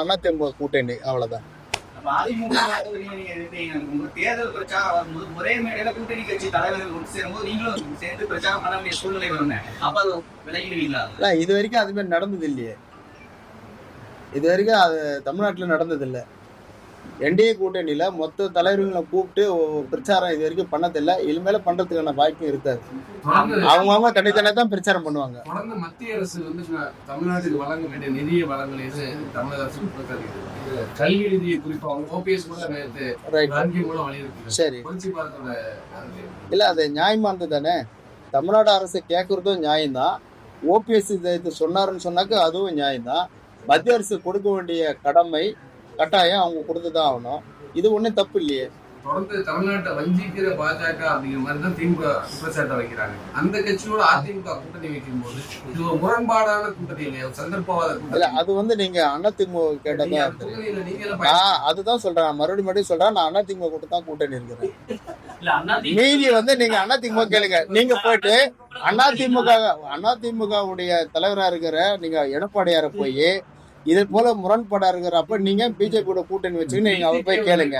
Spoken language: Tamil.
அதிமுக கூட்டணி அவ்வளவுதான். தேர்தல் பிரச்சாரம் வரும்போது ஒரே மேடையில கூட்டணி கட்சி தலைவர்கள் ஒன்று சேரும்போது நீங்களும் சேர்ந்து பிரச்சாரம் பண்ண வேண்டிய சூழ்நிலை வரும். அப்ப அது விலகிடுவீங்களா? இது வரைக்கும் அது மாதிரி நடந்தது இல்லையே. இது வரைக்கும் அது தமிழ்நாட்டுல நடந்தது இல்லை. என்டிஏ கூட்டணியில மொத்த தலைவர்களை கூப்பிட்டு பிரச்சாரம் இது வரைக்கும் பண்ணதில்லை. இனிமேல பண்றதுக்கான வாய்ப்பும் இருக்காது. அவங்க தனித்தனியா தான் பிரச்சாரம் பண்ணுவாங்க. தொடர்ந்து மத்திய அரசு வந்து தமிழ்நாட்டுக்கு வழங்க வேண்டிய நிதிய வளங்களை தமிழக அரசு கல்வி நிதியை குறிப்பா ஓபிஎஸ் மூலம் வலியுறுத்தி. சரி, இல்ல அது நியாயமானது தானே. தமிழ்நாடு அரசு கேட்கறதும் நியாயம்தான். ஓபிஎஸ் இதை சொன்னாருன்னு சொன்னாக்க அதுவும் நியாயம்தான். மத்திய அரசு கொடுக்க வேண்டிய கடமை கட்டாயம் அவங்க கொடுத்துதான் ஆகணும். இது ஒன்றும் தப்பு இல்லையே. தொடர்ந்து தமிழ்நாட்டை வஞ்சிக்கிற பாஜக அப்படிங்கிற மாதிரி தான் திமுக குற்றச்சாட்டை வைக்கிறாங்க. அந்த கட்சியோட அதிமுக கூட்டணி வைக்கும் போது இது ஒரு முரண்பாடான கூட்டணி இல்லையா, சந்தர்ப்பவாத கூட்டணி. அது நீங்க அதிமுக கேட்டதா அதுதான் சொல்றேன். மறுபடியும் சொல்றேன், நான் அதிமுக கூட தான் கூட்டணி இருக்கிறேன். மீதி நீங்க அதிமுக கேளுங்க. நீங்க போயிட்டு அதிமுக உடைய தலைவரா இருக்கிற நீங்க எடப்பாடியார போய் இது போல முரண்பாடா இருக்கிறப்ப நீங்க பிஜேபி கூட கூட்டணி வச்சுன்னு நீங்க அவர் போய் கேளுங்க.